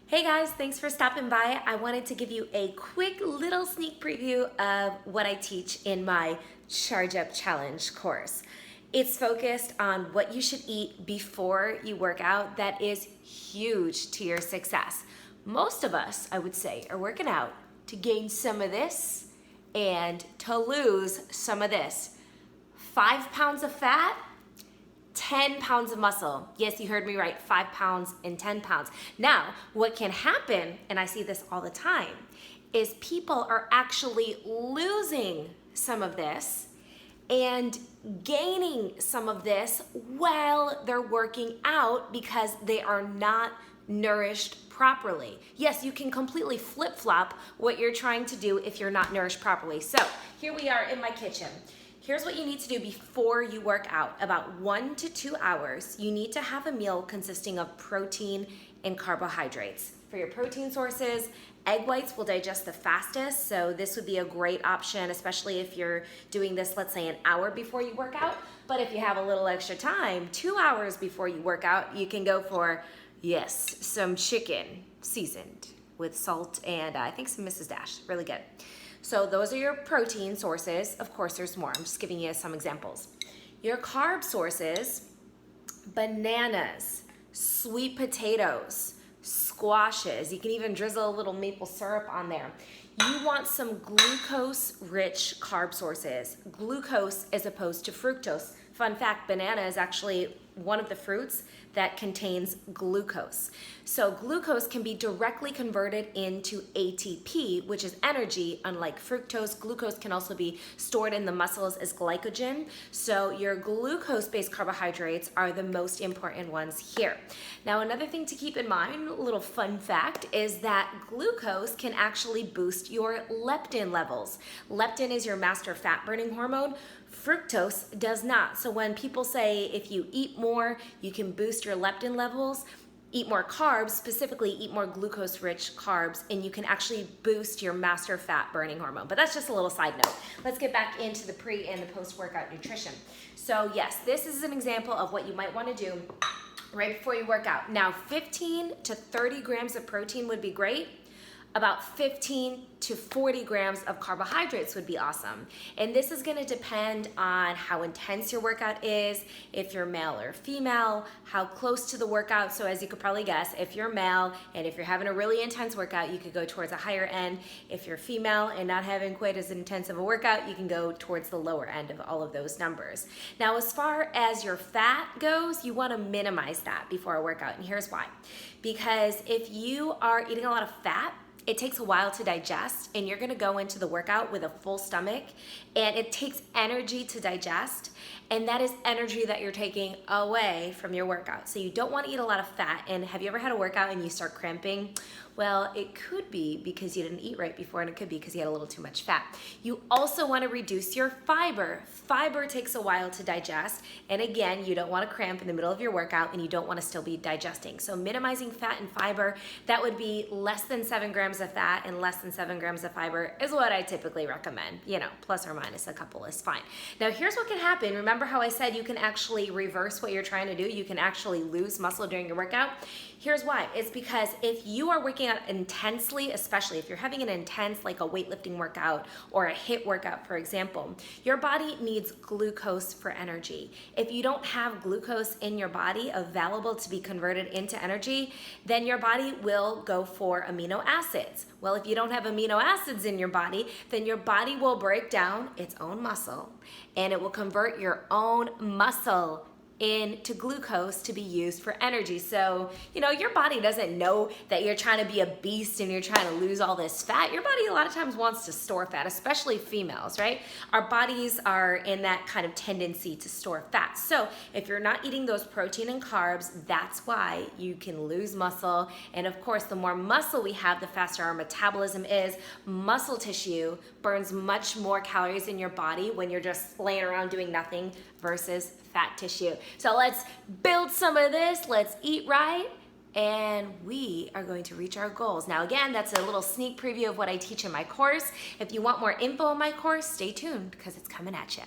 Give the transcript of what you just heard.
Hey guys, thanks for stopping by. I wanted to give you a quick little sneak preview of what I teach in my Charge Up Challenge course. It's focused on what you should eat before you work out. That is huge to your success. Most of us, I would say, are working out to gain some of this and to lose some of this. 5 pounds of fat, 10 pounds of muscle. Yes, you heard me right, 5 pounds and 10 pounds. Now, what can happen, and I see this all the time, is people are actually losing some of this and gaining some of this while they're working out because they are not nourished properly. Yes, you can completely flip-flop what you're trying to do if you're not nourished properly. So here we are in my kitchen. Here's what you need to do before you work out. About 1 to 2 hours, you need to have a meal consisting of protein and carbohydrates. For your protein sources, egg whites will digest the fastest, so this would be a great option, especially if you're doing this, let's say, an hour before you work out. But if you have a little extra time, 2 hours before you work out, you can go for, yes, some chicken seasoned with salt and I think some Mrs. Dash, really good. So those are your protein sources. Of course, there's more. I'm just giving you some examples. Your carb sources, bananas, sweet potatoes, squashes. You can even drizzle a little maple syrup on there. You want some glucose-rich carb sources. Glucose as opposed to fructose. Fun fact, banana is actually one of the fruits that contains glucose. So glucose can be directly converted into ATP, which is energy. Unlike fructose, glucose can also be stored in the muscles as glycogen. So your glucose-based carbohydrates are the most important ones here. Now, another thing to keep in mind, a little fun fact, is that glucose can actually boost your leptin levels. Leptin is your master fat-burning hormone. Fructose does not. So when people say if you eat more, you can boost your leptin levels, eat more carbs, specifically eat more glucose-rich carbs, and you can actually boost your master fat-burning hormone. But that's just a little side note. Let's get back into the pre and the post-workout nutrition. So yes, this is an example of what you might want to do right before you work out. Now, 15 to 30 grams of protein would be great. About 15 to 40 grams of carbohydrates would be awesome. And this is gonna depend on how intense your workout is, if you're male or female, how close to the workout. So as you could probably guess, if you're male and if you're having a really intense workout, you could go towards a higher end. If you're female and not having quite as intense of a workout, you can go towards the lower end of all of those numbers. Now, as far as your fat goes, you wanna minimize that before a workout, and here's why. Because if you are eating a lot of fat, it takes a while to digest, and you're gonna go into the workout with a full stomach, and it takes energy to digest, and that is energy that you're taking away from your workout. So you don't wanna eat a lot of fat. And have you ever had a workout and you start cramping? Well, it could be because you didn't eat right before, and it could be because you had a little too much fat. You also wanna reduce your fiber. Fiber takes a while to digest, and again, you don't wanna cramp in the middle of your workout, and you don't wanna still be digesting. So minimizing fat and fiber, that would be less than 7 grams of fat and less than 7 grams of fiber is what I typically recommend. You know, plus or minus a couple is fine. Now, here's what can happen. Remember how I said you can actually reverse what you're trying to do? You can actually lose muscle during your workout. Here's why. It's because if you are working out intensely, especially if you're having an intense, like a weightlifting workout or a HIIT workout, for example, your body needs glucose for energy. If you don't have glucose in your body available to be converted into energy, then your body will go for amino acids. Well, if you don't have amino acids in your body, then your body will break down its own muscle, and it will convert your own muscle into glucose to be used for energy. So, you know, your body doesn't know that you're trying to be a beast and you're trying to lose all this fat. Your body a lot of times wants to store fat, especially females, right? Our bodies are in that kind of tendency to store fat. So if you're not eating those protein and carbs, that's why you can lose muscle. And of course, the more muscle we have, the faster our metabolism is. Muscle tissue burns much more calories in your body when you're just laying around doing nothing versus fat tissue. So let's build some of this, let's eat right, and we are going to reach our goals. Now again, that's a little sneak preview of what I teach in my course. If you want more info on my course, stay tuned because it's coming at you.